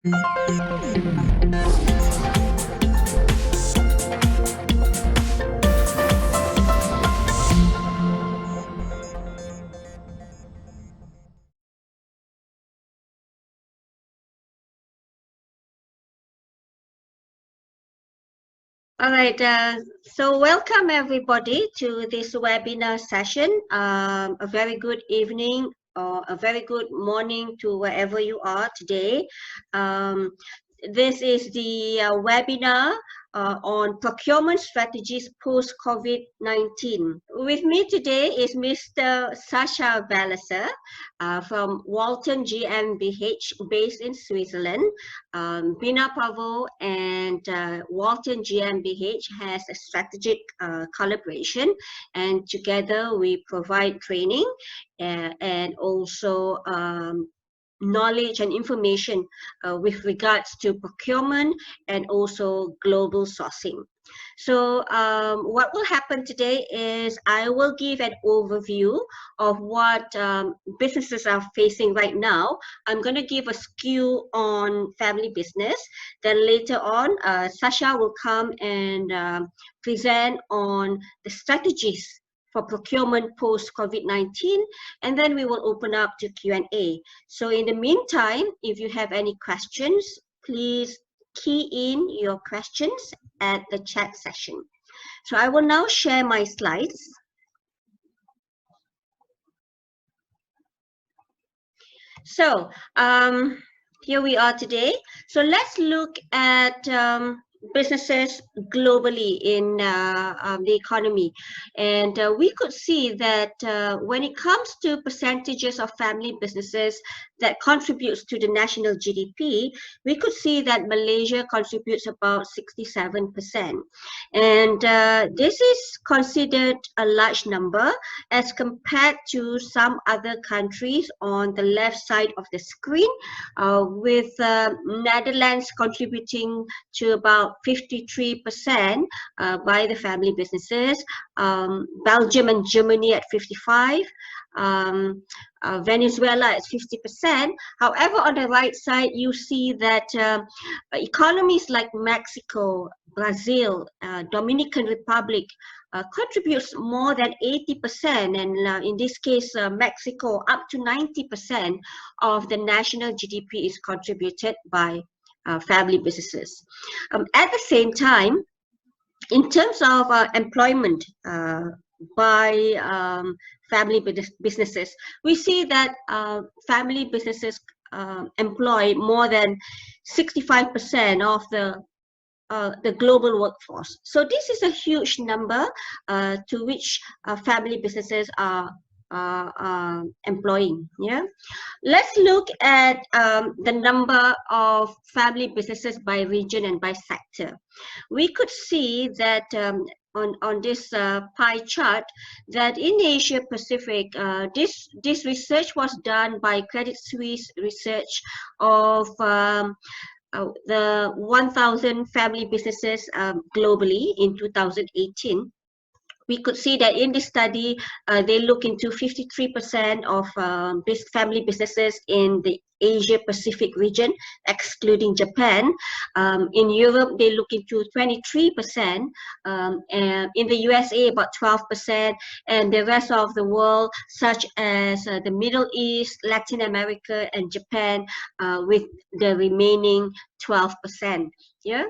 All right, so welcome everybody to this webinar session. A very good evening or a very good morning to wherever you are today. This is the webinar on procurement strategies post-COVID-19. With me today is Mr. Sascha Walleser from Walton GmbH based in Switzerland. BinaPavo and Walton GmbH has a strategic collaboration, and together we provide training and also knowledge and information with regards to procurement and also global sourcing. So what will happen today is I will give an overview of what businesses are facing right now. I'm going to give a skew on family business. Then later on, Sascha will come and present on the strategies for procurement post-COVID-19, and then we will open up to Q&A. So in the meantime, if you have any questions, please key in your questions at the chat session. So I will now share my slides. So here we are today. So let's look at businesses globally in the economy, and we could see that when it comes to percentages of family businesses that contributes to the national GDP, we could see that Malaysia contributes about 67%, and this is considered a large number as compared to some other countries on the left side of the screen, with Netherlands contributing to about 53% by the family businesses, Belgium and Germany at 55%, Venezuela at 50%. However, on the right side, you see that economies like Mexico, Brazil, Dominican Republic contributes more than 80%, and in this case, Mexico up to 90% of the national GDP is contributed by family businesses. At the same time, in terms of employment by family businesses, we see that family businesses employ more than 65% of the global workforce. So this is a huge number to which family businesses are employing. Yeah, let's look at the number of family businesses by region and by sector. We could see that on this pie chart that in Asia Pacific, this research was done by Credit Suisse research of the 1,000 family businesses globally in 2018. We could see that in this study, they look into 53% of family businesses in the Asia Pacific region, excluding Japan. In Europe, they look into 23%, and in the USA, about 12%, and the rest of the world, such as the Middle East, Latin America, and Japan, with the remaining 12%. Yeah.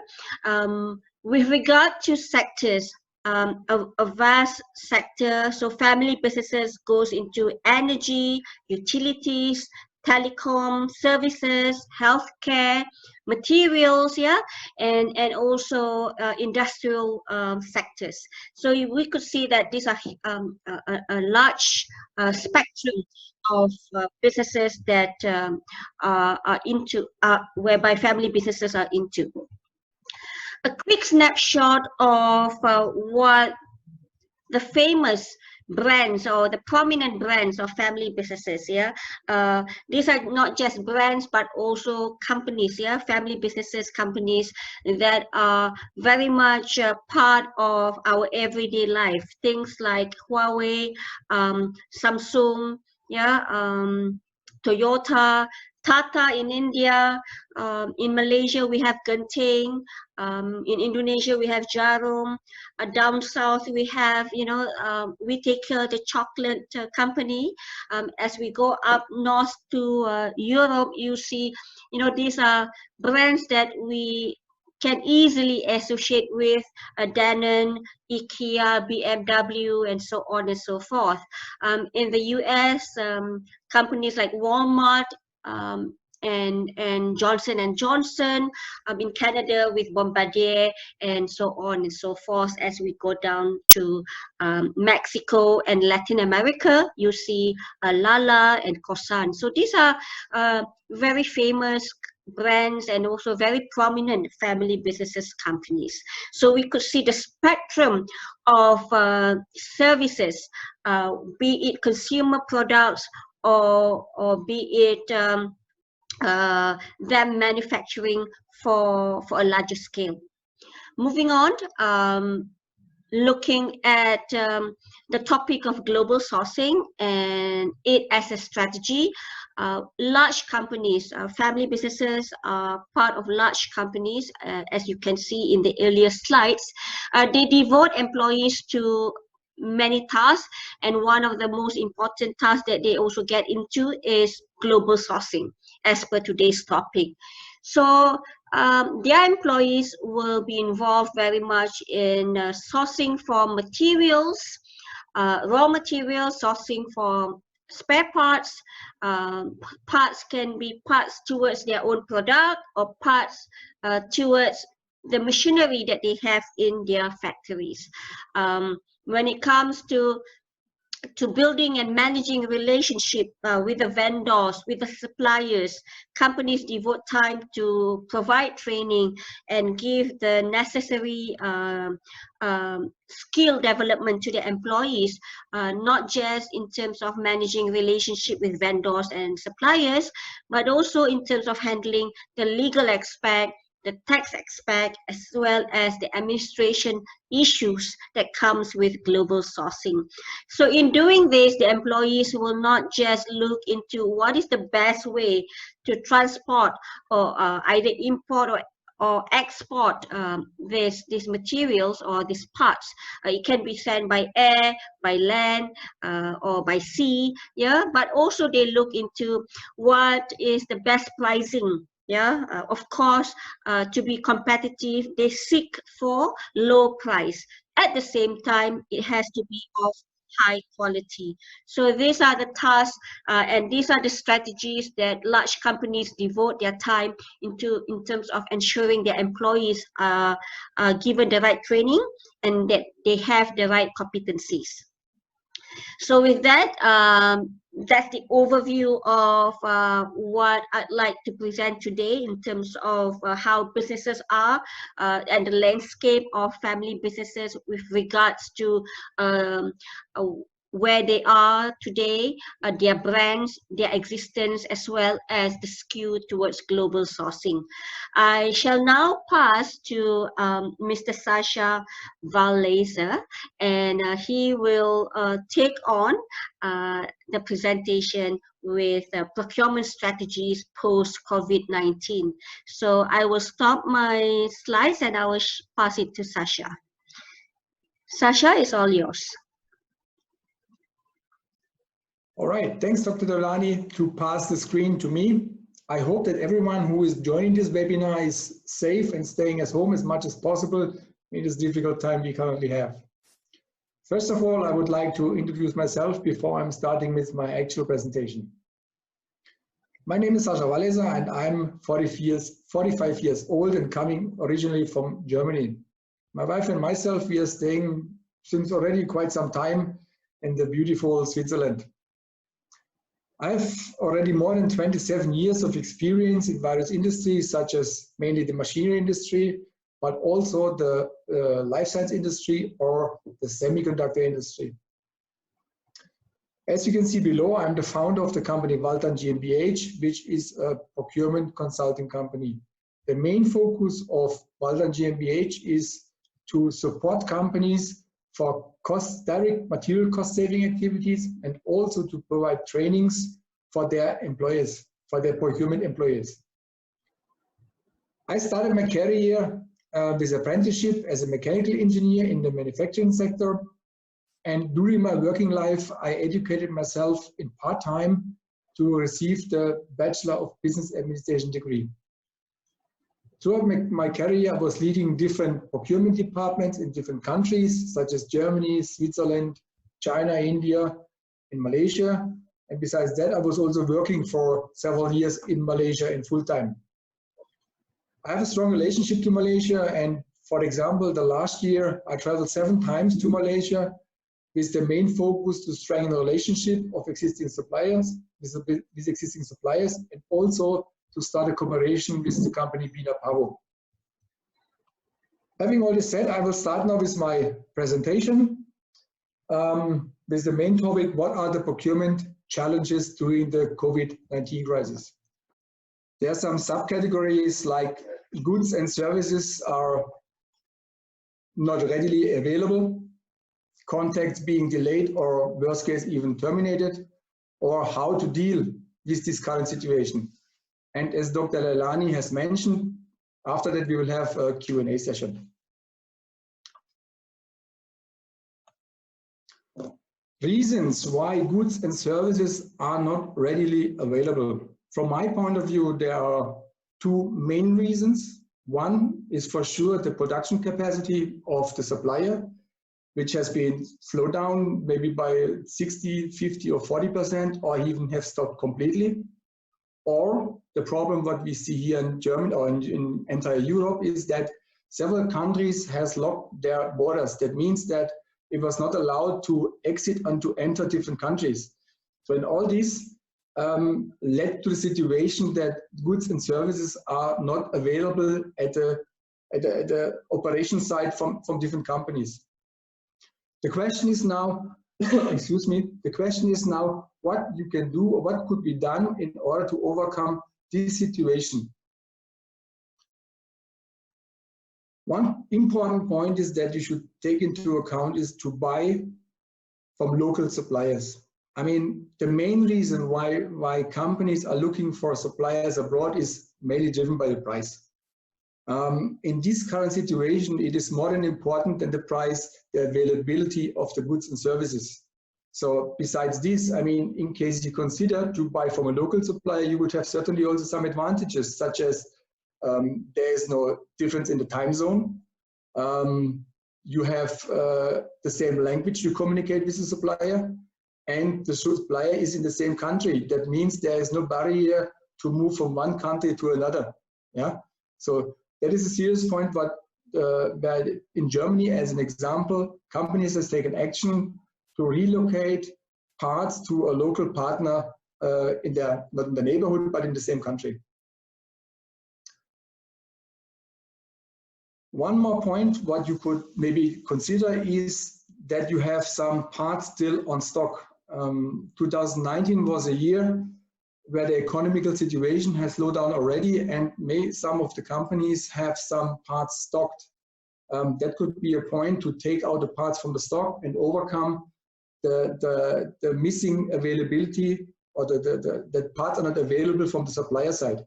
With regard to sectors, a vast sector, so family businesses goes into energy, utilities, telecom, services, healthcare, materials, yeah, and also industrial sectors. So we could see that these are a large spectrum of businesses that are into, whereby family businesses are into. A quick snapshot of what the famous brands or the prominent brands of family businesses. Yeah, these are not just brands but also companies. Yeah, family businesses, companies that are very much part of our everyday life. Things like Huawei, Samsung, yeah, Toyota, Tata in India, in Malaysia we have Genting, in Indonesia we have Jarum, down south we have, we take the chocolate company. As we go up north to Europe, you see, these are brands that we can easily associate with Danone, IKEA, BMW, and so on and so forth. In the US, companies like Walmart, and Johnson and Johnson, in Canada with Bombardier, and so on and so forth. As we go down to Mexico and Latin America, you see Lala and Cosan. So these are very famous brands and also very prominent family businesses companies. So we could see the spectrum of services, be it consumer products or be it them manufacturing for a larger scale. Moving on, looking at the topic of global sourcing and it as a strategy. Large companies, family businesses are part of large companies, as you can see in the earlier slides. They devote employees to many tasks, and one of the most important tasks that they also get into is global sourcing, as per today's topic. So their employees will be involved very much in sourcing for materials, raw materials, sourcing for spare parts. Parts can be parts towards their own product or parts towards the machinery that they have in their factories. When it comes to building and managing relationship with the vendors, with the suppliers, companies devote time to provide training and give the necessary skill development to the employees, not just in terms of managing relationship with vendors and suppliers, but also in terms of handling the legal aspect, the tax aspect, as well as the administration issues that comes with global sourcing. So in doing this, the employees will not just look into what is the best way to transport or either import or export these materials or these parts. It can be sent by air, by land, or by sea, yeah. But also they look into what is the best pricing. Yeah, of course, to be competitive, they seek for low price. At the same time, it has to be of high quality. So these are the tasks and these are the strategies that large companies devote their time into in terms of ensuring their employees are given the right training and that they have the right competencies. So with that, that's the overview of what I'd like to present today in terms of how businesses are and the landscape of family businesses with regards to where they are today, their brands, their existence, as well as the skew towards global sourcing. I shall now pass to Mr. Sascha Walleser, and he will take on the presentation with procurement strategies post-COVID-19. So I will stop my slides and I will pass it to Sascha. Sascha, it's all yours. All right, thanks Dr. Leilanie to pass the screen to me. I hope that everyone who is joining this webinar is safe and staying at home as much as possible in this difficult time we currently have. First of all, I would like to introduce myself before I'm starting with my actual presentation. My name is Sascha Walleser and I'm 45 years old and coming originally from Germany. My wife and myself, we are staying since already quite some time in the beautiful Switzerland. I have already more than 27 years of experience in various industries, such as mainly the machinery industry, but also the life science industry or the semiconductor industry. As you can see below, I'm the founder of the company Waltan GmbH, which is a procurement consulting company. The main focus of Waltan GmbH is to support companies for direct material cost saving activities and also to provide trainings for their employees. for their procurement employees. I started my career with apprenticeship as a mechanical engineer in the manufacturing sector. And during my working life, I educated myself in part-time to receive the Bachelor of Business Administration degree. Throughout my career, I was leading different procurement departments in different countries, such as Germany, Switzerland, China, India, and Malaysia. And besides that, I was also working for several years in Malaysia in full-time. I have a strong relationship to Malaysia, and for example, the last year I traveled 7 times to Malaysia with the main focus to strengthen the relationship of existing suppliers, with existing suppliers, and also to start a cooperation with the company BinaPavo. Having all this said, I will start now with my presentation with the main topic: what are the procurement challenges during the COVID-19 crisis? There are some subcategories like goods and services are not readily available, contacts being delayed or worst case even terminated, or how to deal with this current situation. And as Dr. Leilanie has mentioned, after that we will have a Q&A session. Reasons why goods and services are not readily available. From my point of view, there are 2 main reasons. One is for sure the production capacity of the supplier, which has been slowed down maybe by 60, 50 or 40%, or even have stopped completely. Or the problem what we see here in Germany or in entire Europe is that several countries has locked their borders. That means that it was not allowed to exit and to enter different countries. So in all this led to the situation that goods and services are not available at the operation side from different companies. The question is now, excuse me, the question is now what you can do or what could be done in order to overcome this situation. One important point is that you should take into account is to buy from local suppliers. I mean, the main reason why companies are looking for suppliers abroad is mainly driven by the price. In this current situation, it is more than important than the price, the availability of the goods and services. So besides this, I mean, in case you consider to buy from a local supplier, you would have certainly also some advantages, such as there is no difference in the time zone. You have the same language to communicate with the supplier, and the supplier is in the same country. That means there is no barrier to move from one country to another. Yeah, so that is a serious point. But in Germany, as an example, companies have taken action to relocate parts to a local partner in their, not in the neighborhood, but in the same country. One more point, what you could maybe consider is that you have some parts still on stock. 2019 was a year where the economical situation has slowed down already, and some of the companies have some parts stocked. That could be a point to take out the parts from the stock and overcome the missing availability, or the parts are not available from the supplier side.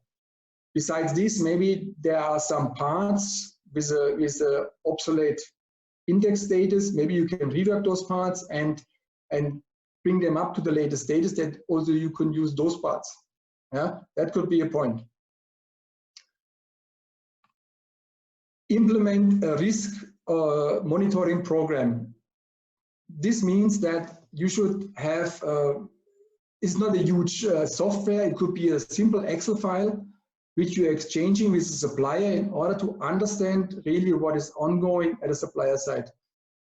Besides this, maybe there are some parts with a obsolete index status. Maybe you can rework those parts and bring them up to the latest status, that also you can use those parts. Yeah, that could be a point. Implement a risk monitoring program. This means that you should have, it's not a huge software, it could be a simple Excel file which you're exchanging with the supplier in order to understand really what is ongoing at the supplier side.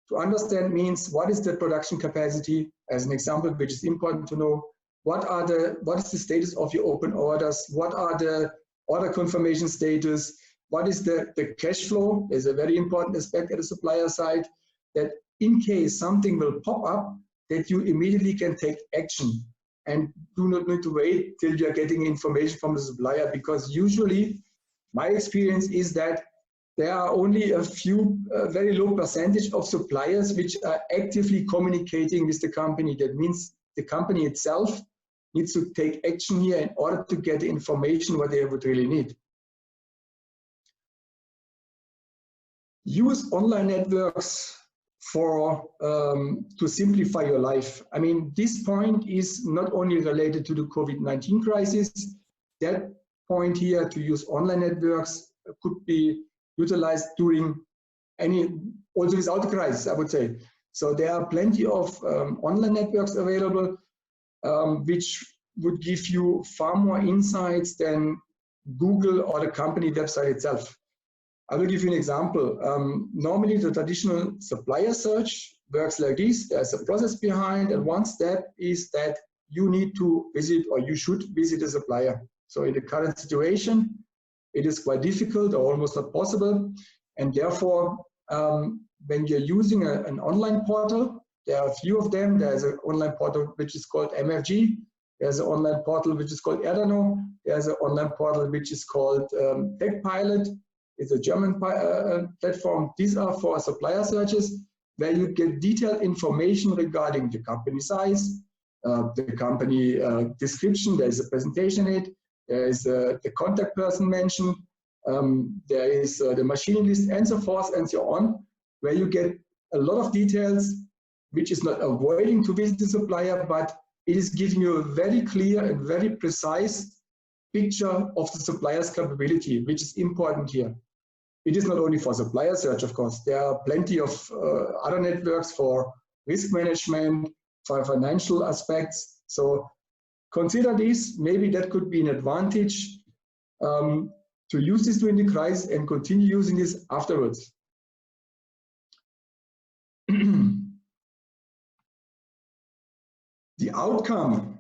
To understand means what is the production capacity, as an example, which is important to know. What is the status of your open orders? What are the order confirmation status? What is the cash flow? Is a very important aspect at the supplier side, that in case something will pop up, that you immediately can take action and do not need to wait till you are getting information from the supplier, because usually my experience is that there are only a few, very low percentage of suppliers which are actively communicating with the company. That means the company itself needs to take action here in order to get the information what they would really need. Use online networks for to simplify your life. I mean, this point is not only related to the COVID-19 crisis. That point here to use online networks could be utilized during also without the crisis, I would say. So there are plenty of online networks available, which would give you far more insights than Google or the company website itself. I will give you an example. Normally, the traditional supplier search works like this. There's a process behind, and one step is that you need to visit, or you should visit, a supplier. So in the current situation, it is quite difficult or almost not possible. And therefore, when you're using an online portal, there are a few of them. There's an online portal which is called MFG. There's an online portal which is called Erdano. There's an online portal which is called TechPilot. It's a German platform. These are for supplier searches where you get detailed information regarding the company size, the company description. There's a presentation in it. There is the contact person mentioned. There is the machine list and so forth and so on, where you get a lot of details, which is not avoiding to visit the supplier, but it is giving you a very clear and very precise picture of the supplier's capability, which is important here. It is not only for supplier search, of course. There are plenty of other networks for risk management, for financial aspects. So consider this. Maybe that could be an advantage to use this during the crisis and continue using this afterwards. The outcome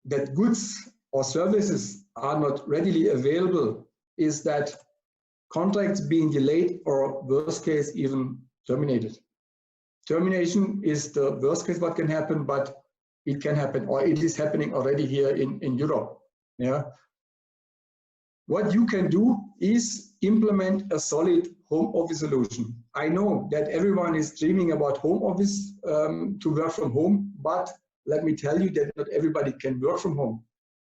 that goods or services are not readily available is that contracts being delayed or worst case even terminated. Termination is the worst case what can happen, but it can happen, or it is happening already here in Europe. Yeah. What you can do is implement a solid home office solution. I know that everyone is dreaming about home office to work from home, but let me tell you that not everybody can work from home.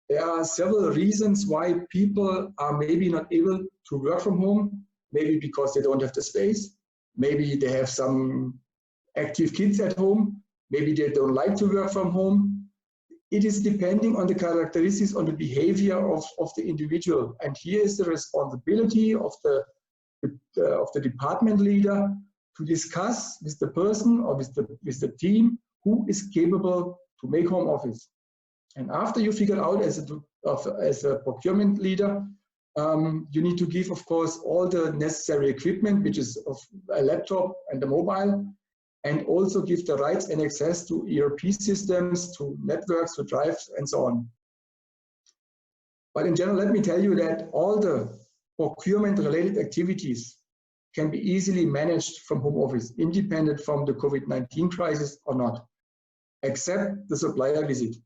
There are several reasons why people are maybe not able to work from home. Maybe because they don't have the space. Maybe they have some active kids at home. Maybe they don't like to work from home. It is depending on the characteristics, on the behavior of the individual. And here is the responsibility of the department leader to discuss with the person or with the team who is capable to make home office. And after you figure out as a procurement leader, you need to give, of course, all the necessary equipment, which is of a laptop and a mobile, and also give the rights and access to ERP systems, to networks, to drives, and so on. But in general, let me tell you that all the procurement-related activities can be easily managed from home office, independent from the COVID-19 crisis or not, except the supplier visit.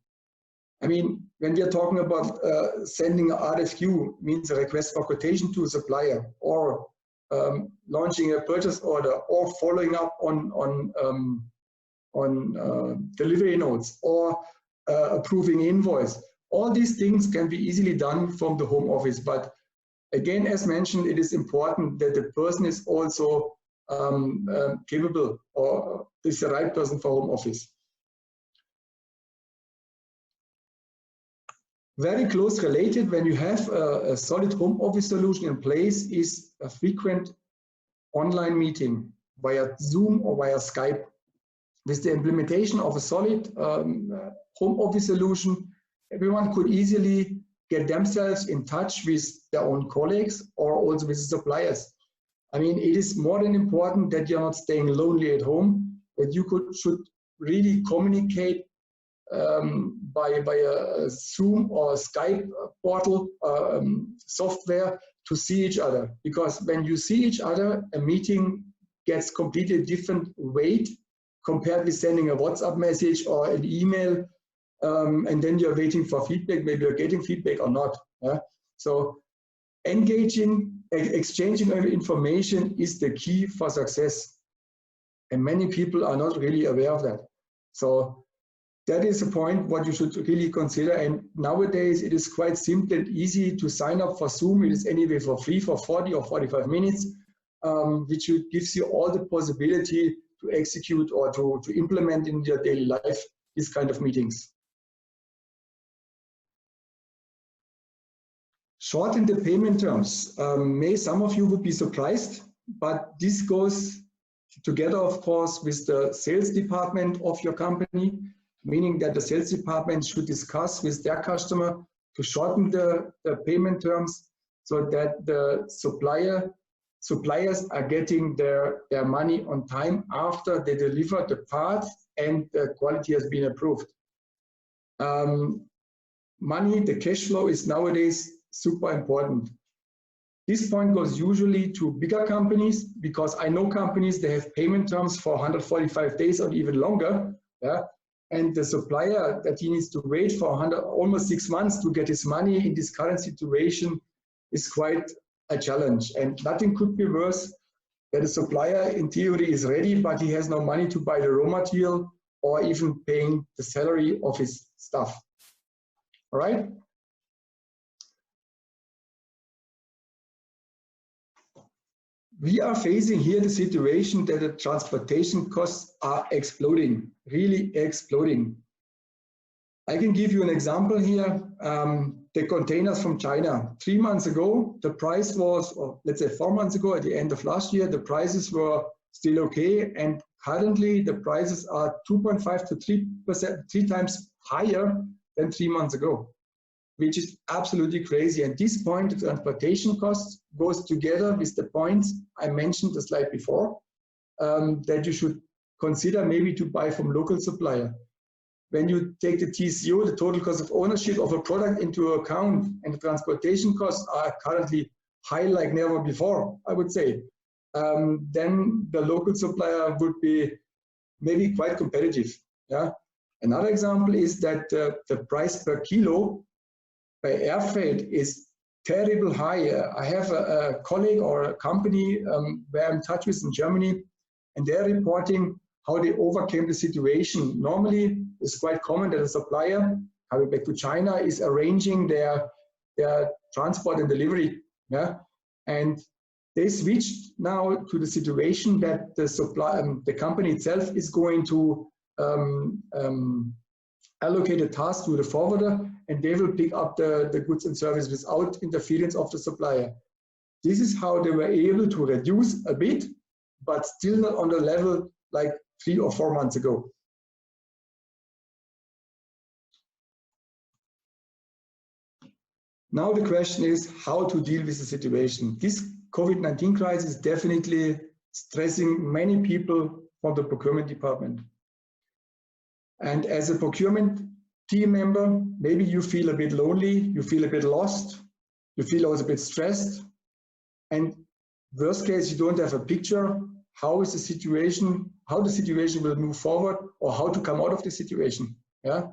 I mean, when we are talking about sending an RFQ, means a request for quotation to a supplier, or launching a purchase order, or following up on delivery notes, or approving invoice. All these things can be easily done from the home office. But again, as mentioned, it is important that the person is also capable, or is the right person for home office. Very close related, when you have a solid home office solution in place, is a frequent online meeting via Zoom or via Skype. With the implementation of a solid home office solution, everyone could easily get themselves in touch with their own colleagues or also with the suppliers. I mean, it is more than important that you're not staying lonely at home, that you should really communicate by a Zoom or a Skype portal software to see each other. Because when you see each other, a meeting gets completely different weight compared with sending a WhatsApp message or an email, and then you're waiting for feedback. Maybe you're getting feedback or not. Yeah? So exchanging information is the key for success. And many people are not really aware of that. So that is a point what you should really consider. And nowadays it is quite simple and easy to sign up for Zoom. It is anyway for free for 40 or 45 minutes, which gives you all the possibility to execute or to implement in your daily life these kind of meetings. Shorten the payment terms. Some of you would be surprised, but this goes together, of course, with the sales department of your company, meaning that the sales department should discuss with their customer to shorten the payment terms so that the suppliers are getting their money on time after they deliver the parts and the quality has been approved. Money, the cash flow is nowadays super important. This point goes usually to bigger companies, because I know companies, they have payment terms for 145 days or even longer. Yeah? And the supplier that he needs to wait for almost 6 months to get his money in this current situation is quite a challenge. And nothing could be worse that a supplier in theory is ready, but he has no money to buy the raw material or even paying the salary of his staff. All right? We are facing here the situation that the transportation costs are exploding, really exploding. I can give you an example here. The containers from China. 3 months ago, the price was, or let's say 4 months ago, at the end of last year, the prices were still okay. And currently the prices are 2.5 to 3 times higher than 3 months ago, which is absolutely crazy. And this point, the transportation costs, goes together with the points I mentioned the slide before, that you should consider maybe to buy from local supplier. When you take the TCO, the total cost of ownership of a product, into account, and the transportation costs are currently high like never before, I would say, then the local supplier would be maybe quite competitive. Yeah. Another example is that the price per kilo by air freight is terrible high. I have a colleague or a company where I'm in touch with in Germany, and they're reporting how they overcame the situation. Normally, it's quite common that a supplier, coming back to China, is arranging their transport and delivery. Yeah? And they switched now to the situation that the company itself is going to allocate a task to the forwarder, and they will pick up the goods and service without interference of the supplier. This is how they were able to reduce a bit, but still not on the level like 3 or 4 months ago. Now the question is how to deal with the situation. This COVID-19 crisis is definitely stressing many people from the procurement department. And as a procurement team member, maybe you feel a bit lonely, you feel a bit lost, you feel also a bit stressed, and worst case, you don't have a picture how is the situation, how the situation will move forward, or how to come out of the situation. Yeah.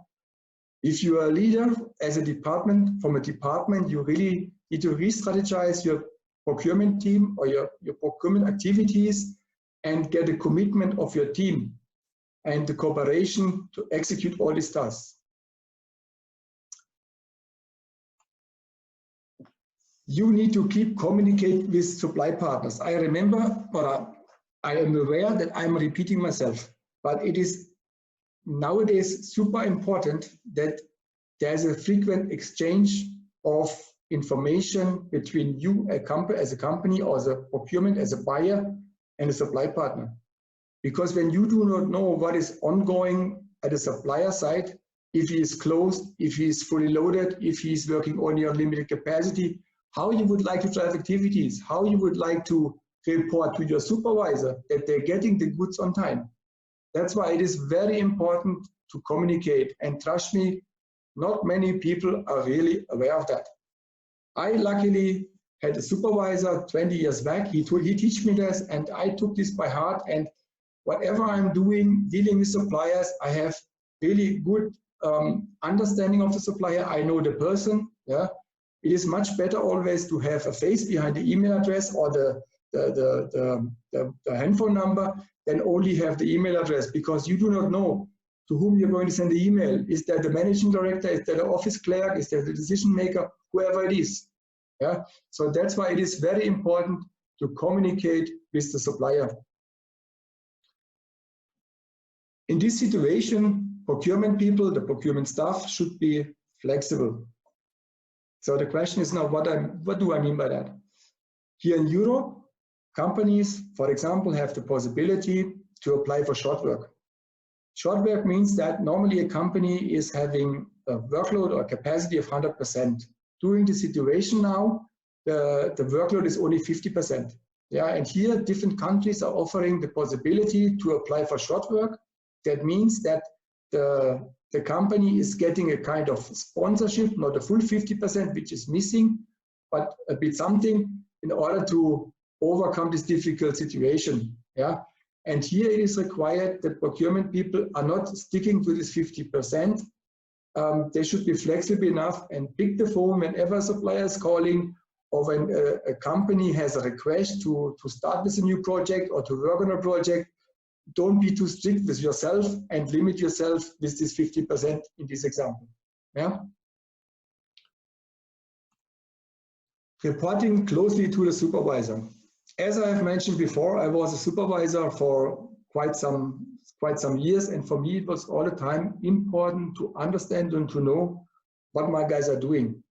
If you are a leader as a department, from a department, you really need to re-strategize your procurement team or your procurement activities and get a commitment of your team and the cooperation to execute all these tasks. You need to keep communicating with supply partners. I remember, or I am aware that I'm repeating myself, but it is nowadays super important that there's a frequent exchange of information between you as a company, or as a procurement, as a buyer, and a supply partner. Because when you do not know what is ongoing at the supplier side, if he is closed, if he is fully loaded, if he is working only on limited capacity, how you would like to drive activities, how you would like to report to your supervisor that they're getting the goods on time. That's why it is very important to communicate, and trust me, not many people are really aware of that. I luckily had a supervisor 20 years back. He taught me this, and I took this by heart, and whatever I'm doing, dealing with suppliers, I have really good understanding of the supplier. I know the person. Yeah, it is much better always to have a face behind the email address or the handphone number than only have the email address, because you do not know to whom you're going to send the email. Is that the managing director? Is that the office clerk? Is that the decision maker? Whoever it is. Yeah. So that's why it is very important to communicate with the supplier. In this situation, procurement people, the procurement staff should be flexible. So the question is now, what do I mean by that? Here in Europe, companies, for example, have the possibility to apply for short work. Short work means that normally a company is having a workload or capacity of 100%. During the situation now, the workload is only 50%. Yeah, and here different countries are offering the possibility to apply for short work. That means that the company is getting a kind of sponsorship, not a full 50%, which is missing, but a bit something in order to overcome this difficult situation. Yeah, and here it is required that procurement people are not sticking to this 50%. They should be flexible enough and pick the phone whenever a supplier is calling, or when a company has a request to start with a new project or to work on a project. Don't be too strict with yourself and limit yourself with this 50% in this example. Yeah. Reporting closely to the supervisor. As I have mentioned before, I was a supervisor for quite some years, and for me it was all the time important to understand and to know what my guys are doing.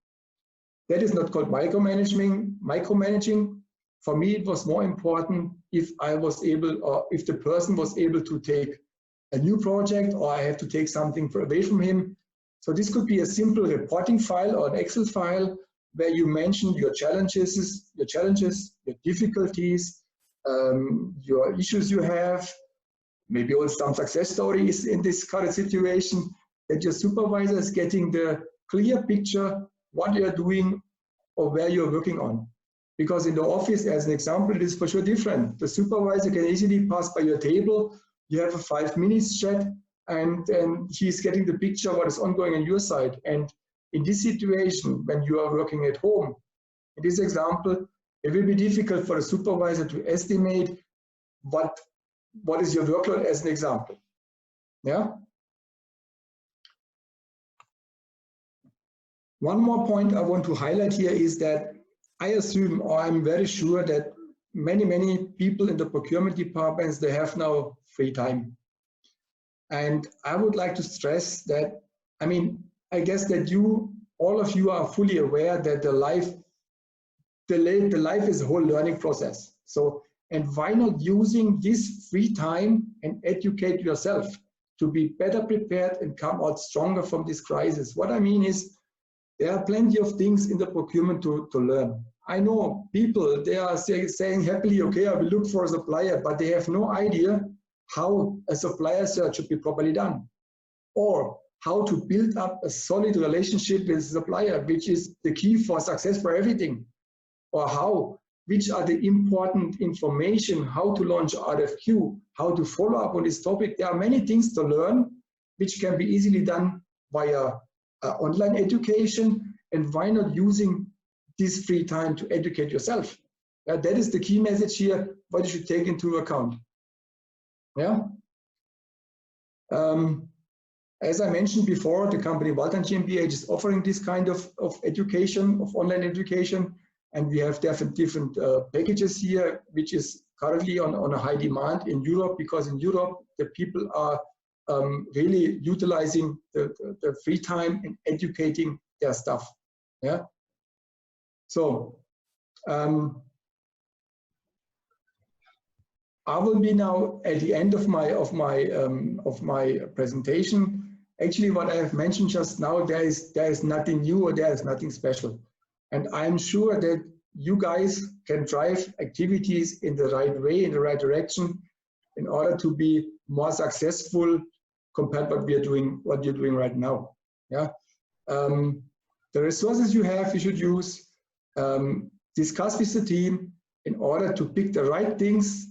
That is not called micromanaging. For me, it was more important if I was able, or if the person was able to take a new project, or I have to take something away from him. So this could be a simple reporting file or an Excel file where you mention your challenges, your difficulties, your issues you have, maybe also some success stories in this current situation, that your supervisor is getting the clear picture what you're doing or where you're working on. Because in the office, as an example, it is for sure different. The supervisor can easily pass by your table, you have a 5 minutes chat, and he's getting the picture what is ongoing on your side. And in this situation, when you are working at home, in this example, it will be difficult for the supervisor to estimate what is your workload as an example. Yeah. One more point I want to highlight here is that I assume, or I'm very sure, that many people in the procurement departments, they have now free time. And I would like to stress that, I mean, I guess that all of you are fully aware that the life is a whole learning process. So, and why not using this free time and educate yourself to be better prepared and come out stronger from this crisis? What I mean is, there are plenty of things in the procurement to learn. I know people, they are saying happily, okay, I will look for a supplier, but they have no idea how a supplier search should be properly done, or how to build up a solid relationship with a supplier, which is the key for success for everything, or which are the important information, how to launch RFQ, how to follow up on this topic. There are many things to learn, which can be easily done via online education, and why not using this free time to educate yourself? That is the key message here, what you should take into account. Yeah. As I mentioned before, the company Walleser GmbH is offering this kind of education, of online education, and we have different packages here, which is currently on a high demand in Europe, because in Europe the people are really utilizing the free time and educating their staff. Yeah. So I will be now at the end of my presentation. Actually, what I have mentioned just now, there is nothing new or there is nothing special, and I'm sure that you guys can drive activities in the right way, in the right direction, in order to be more successful compared to what you're doing right now. Yeah. The resources you have, you should use. Discuss with the team in order to pick the right things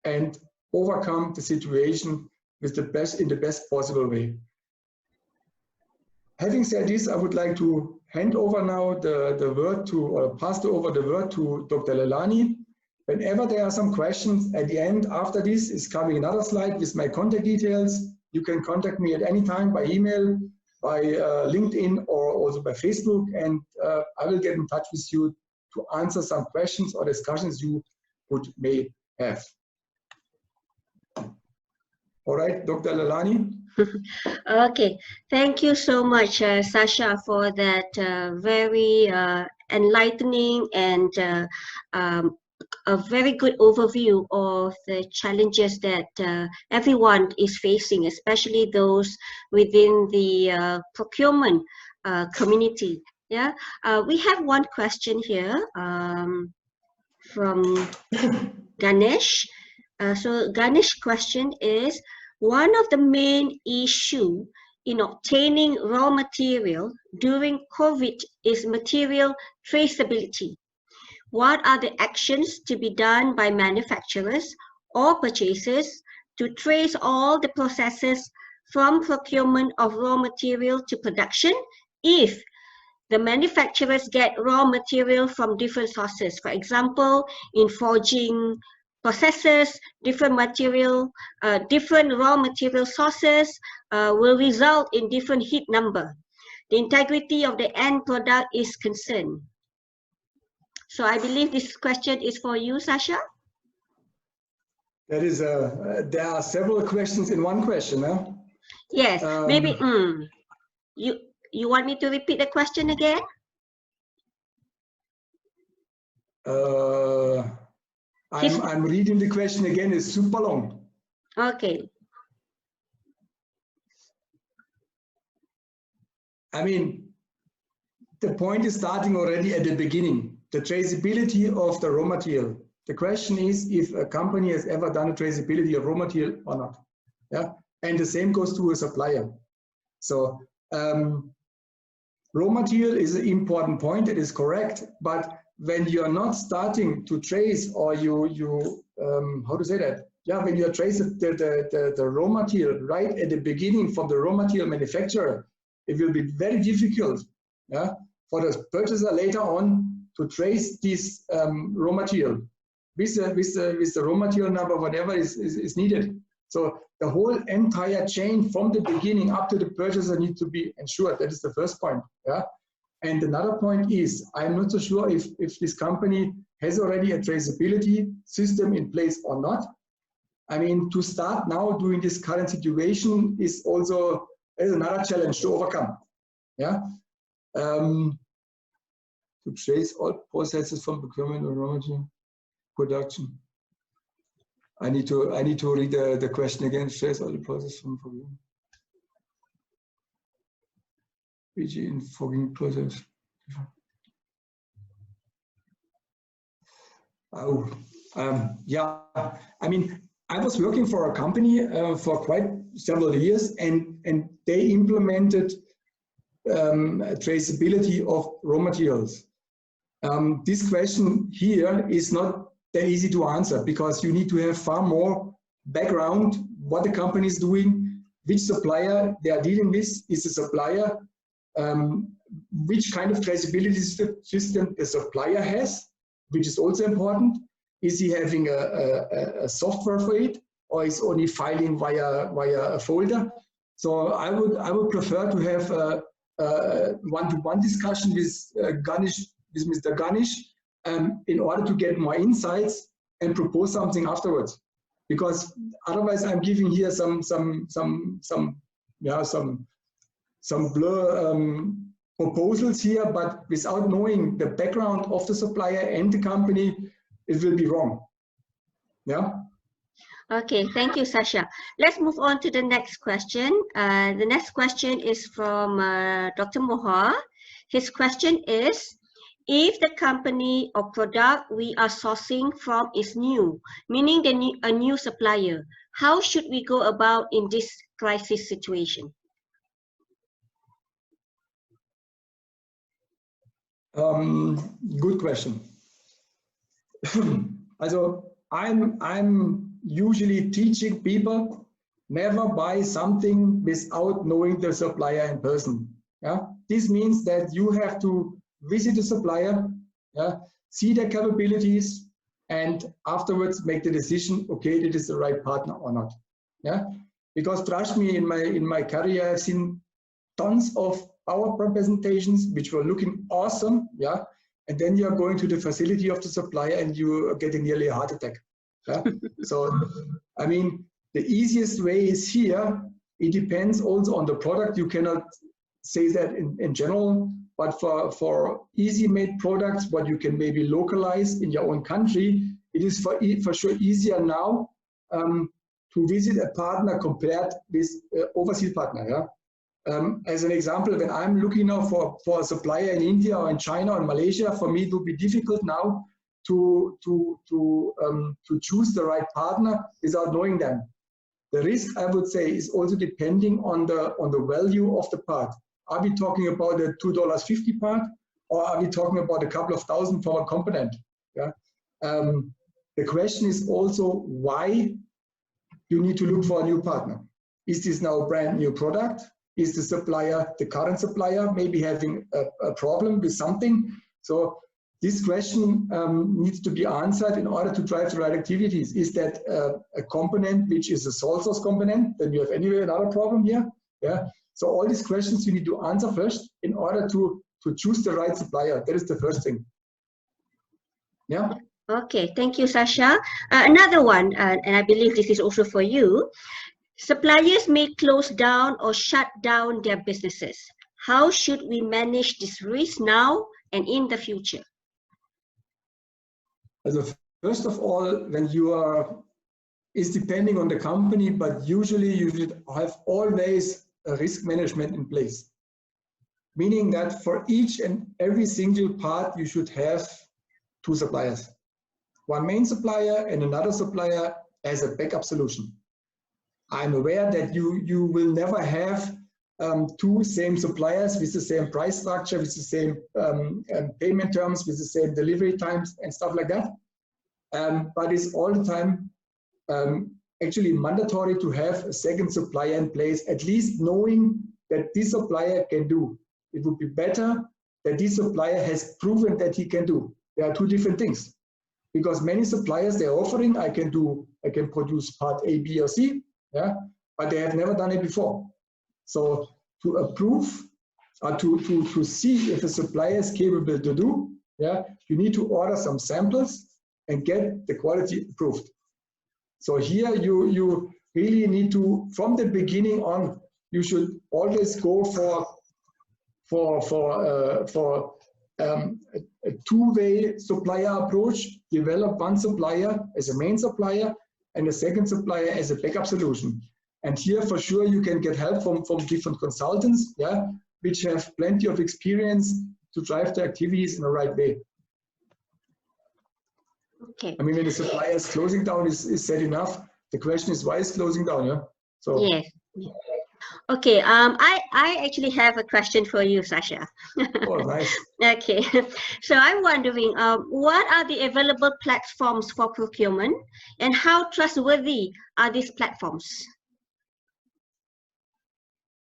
and overcome the situation with in the best possible way. Having said this, I would like to hand over now the word to, or pass over the word to Dr. Leilanie. Whenever there are some questions at the end, after this is coming another slide with my contact details. You can contact me at any time by email, by LinkedIn, or also by Facebook, and I will get in touch with you to answer some questions or discussions you may have. All right, Dr. Leilanie. Okay, thank you so much, Sascha, for that very enlightening and a very good overview of the challenges that everyone is facing, especially those within the procurement community. Yeah, we have one question here from Ganesh. So Ganesh's question is, one of the main issues in obtaining raw material during COVID is material traceability. What are the actions to be done by manufacturers or purchasers to trace all the processes from procurement of raw material to production if the manufacturers get raw material from different sources? For example, in forging processes, different raw material sources will result in different heat number. The integrity of the end product is concerned. So I believe this question is for you, Sascha. That is there are several questions in one question, huh? Yes, maybe you want me to repeat the question again? I'm reading the question again. It's super long. Okay. I mean, the point is starting already at the beginning. The traceability of the raw material. The question is if a company has ever done a traceability of raw material or not. Yeah, and the same goes to a supplier. So raw material is an important point. It is correct, but when you are not starting to trace, or you how to say that? Yeah, when you trace the raw material right at the beginning from the raw material manufacturer, it will be very difficult, yeah, for the purchaser later on to trace this raw material with the raw material number, whatever is needed. So the whole entire chain from the beginning up to the purchaser needs to be ensured. That is the first point. Yeah. And another point is, I'm not so sure if this company has already a traceability system in place or not. I mean, to start now during this current situation is also another challenge to overcome. Yeah. To trace all processes from procurement or raw material production. I need to read the question again. Trace all the processes from procurement. In fogging process. Oh, yeah. I mean, I was working for a company for quite several years, and they implemented traceability of raw materials. This question here is not that easy to answer, because you need to have far more background, what the company is doing, which supplier they are dealing with, is the supplier, which kind of traceability system the supplier has, which is also important. Is he having a software for it, or is only filing via a folder? So I would prefer to have a one-to-one discussion with Mr. Ganesh, in order to get more insights and propose something afterwards. Because otherwise, I'm giving here some blur proposals here, but without knowing the background of the supplier and the company, it will be wrong. Yeah. Okay, thank you, Sascha. Let's move on to the next question. The next question is from Dr. Mohd. His question is, if the company or product we are sourcing from is new, meaning a new supplier, how should we go about in this crisis situation? Good question. Also, I'm usually teaching people never buy something without knowing the supplier in person. Yeah, this means that you have to visit the supplier, yeah, see their capabilities, and afterwards make the decision. Okay, it is the right partner or not. Yeah, Because trust me, in my career, I've seen tons of PowerPoint presentations which were looking awesome, yeah, and then you are going to the facility of the supplier and you are getting nearly a heart attack. Yeah? So, I mean, the easiest way is here. It depends also on the product. You cannot say that in general, but for easy made products, what you can maybe localize in your own country, it is for sure easier now to visit a partner compared with overseas partner. Yeah? As an example, when I'm looking now for a supplier in India or in China or in Malaysia, for me it would be difficult now to choose the right partner without knowing them. The risk, I would say, is also depending on the value of the part. Are we talking about a $2.50 part, or are we talking about a couple of thousand for a component? Yeah. The question is also why you need to look for a new partner. Is this now a brand new product? Is the supplier, the current supplier, maybe having a problem with something? So this question needs to be answered in order to drive the right activities. Is that a component which is a sole source component? Then you have anyway another problem here. Yeah. So all these questions you need to answer first in order to choose the right supplier. That is the first thing. Yeah. Okay, thank you, Sascha. Another one, and I believe this is also for you. Suppliers may close down or shut down their businesses. How should we manage this risk now and in the future? Also, first of all, when you are, it's depending on the company, but usually you should have always a risk management in place. Meaning that for each and every single part, you should have two suppliers. One main supplier and another supplier as a backup solution. I'm aware that you will never have two same suppliers with the same price structure, with the same payment terms, with the same delivery times and stuff like that. But it's all the time actually mandatory to have a second supplier in place, at least knowing that this supplier can do. It would be better that this supplier has proven that he can do. There are two different things. Because many suppliers, they're offering, I can produce part A, B, or C, yeah, but they have never done it before. So to approve or to see if a supplier is capable to do, yeah, you need to order some samples and get the quality approved. So here you really need to, from the beginning on, you should always go for a two-way supplier approach. Develop one supplier as a main supplier and a second supplier as a backup solution. And here for sure you can get help from different consultants, yeah, which have plenty of experience to drive the activities in the right way. Okay. I mean, when the supplier is closing down is said enough. The question is why is closing down, yeah? So yes. Okay, I actually have a question for you, Sascha. Oh, nice. Okay, so I'm wondering, what are the available platforms for procurement and how trustworthy are these platforms?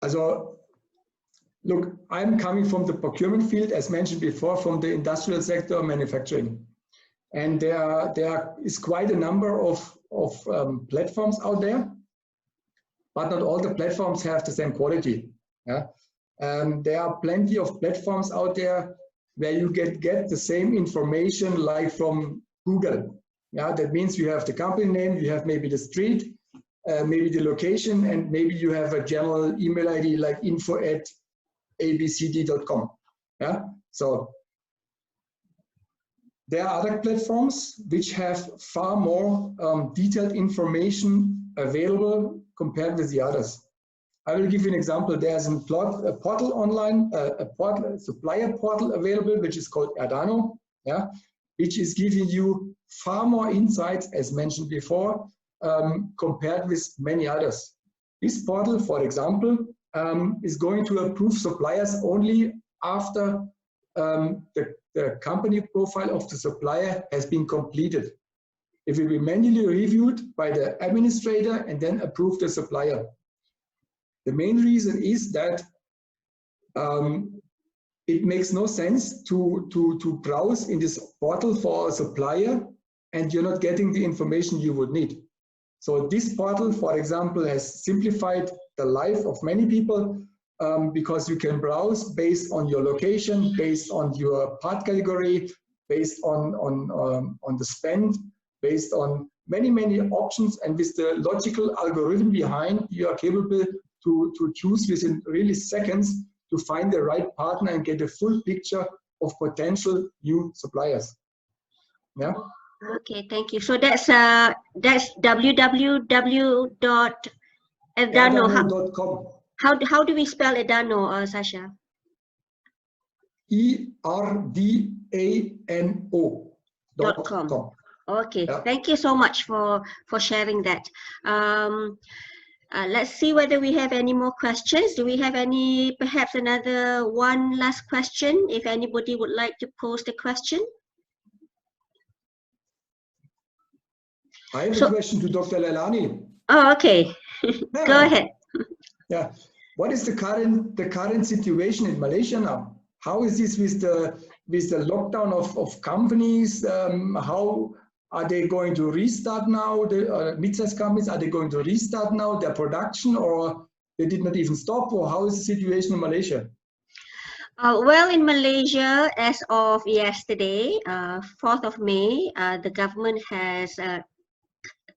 Also, look, I'm coming from the procurement field, as mentioned before, from the industrial sector, manufacturing. And there is quite a number of platforms out there, but not all the platforms have the same quality. Yeah? There are plenty of platforms out there where you get the same information like from Google. Yeah, that means you have the company name, you have maybe the street, maybe the location, and maybe you have a general email ID like info@abcd.com. Yeah, so there are other platforms which have far more detailed information available compared with the others. I will give you an example. There's a portal online, a supplier portal available, which is called Erdano, yeah, which is giving you far more insights, as mentioned before, compared with many others. This portal, for example, is going to approve suppliers only after the company profile of the supplier has been completed. It will be manually reviewed by the administrator and then approve the supplier. The main reason is that it makes no sense to browse in this portal for a supplier and you're not getting the information you would need. So this portal, for example, has simplified the life of many people because you can browse based on your location, based on your part category, based on the spend, based on many options, and with the logical algorithm behind, you are capable to choose within really seconds to find the right partner and get a full picture of potential new suppliers. Yeah. Okay, thank you. So that's www.edano. Edano.com. How do we spell Edano, Sascha? ERDANO.com. Okay, yeah. Thank you so much for sharing that. Let's see whether we have any more questions. Do we have perhaps another one last question? If anybody would like to pose a question. I have a question to Dr. Leilanie. Oh, okay. Yeah. Go ahead. Yeah. What is the current situation in Malaysia now? How is this with the lockdown of companies? How are they going to restart now? The mid-sized companies, are they going to restart now their production, or they did not even stop? Or how is the situation in Malaysia? Well, in Malaysia, as of yesterday, 4th of May, the government has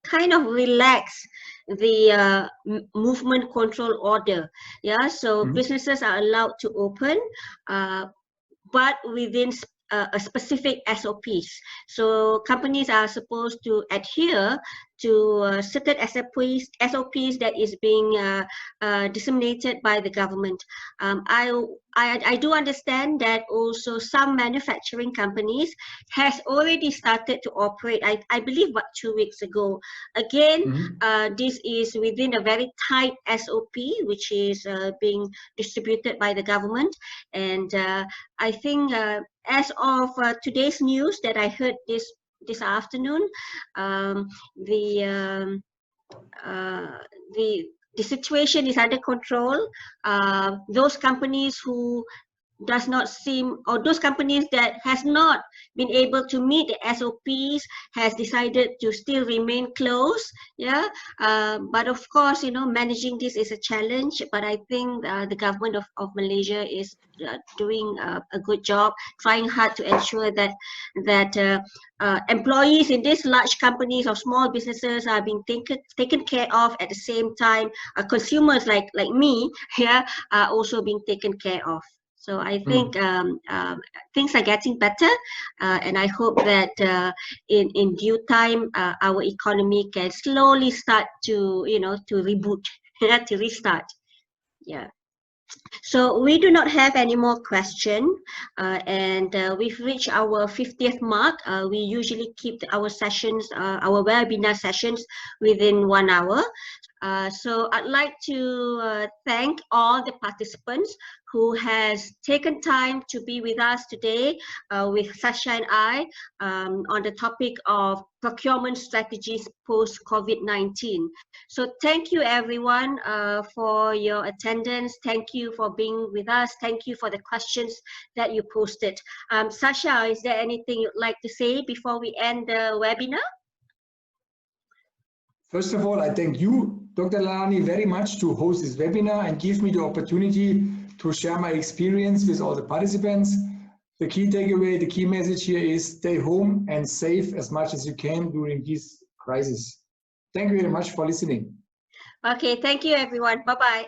kind of relaxed the movement control order. Yeah, so businesses are allowed to open, but within a specific SOPs. So companies are supposed to adhere to certain SOPs that is being disseminated by the government. I do understand that also some manufacturing companies has already started to operate. I believe about 2 weeks ago. Again, this is within a very tight SOP, which is being distributed by the government. And I think as of today's news that I heard this afternoon, the situation is under control. Those companies who does not seem, or those companies that has not been able to meet the SOPs has decided to still remain closed. Yeah, but of course, you know, managing this is a challenge, but I think the government of Malaysia is doing a good job, trying hard to ensure that employees in these large companies or small businesses are being taken care of. At the same time, consumers like me, yeah, are also being taken care of. So I think things are getting better, and I hope that in due time our economy can slowly start to reboot, to restart. Yeah. So we do not have any more question, and we've reached our 50th mark. We usually keep our sessions, our webinar sessions, within 1 hour. So I'd like to thank all the participants who has taken time to be with us today with Sascha and I on the topic of procurement strategies post Covid-19. So thank you everyone for your attendance. Thank you for being with us. Thank you for the questions that you posted. Sascha, is there anything you'd like to say before we end the webinar? First of all, I thank you, Dr. Leilanie, very much to host this webinar and give me the opportunity to share my experience with all the participants. The key takeaway, the key message here is stay home and safe as much as you can during this crisis. Thank you very much for listening. Okay, thank you everyone. Bye-bye.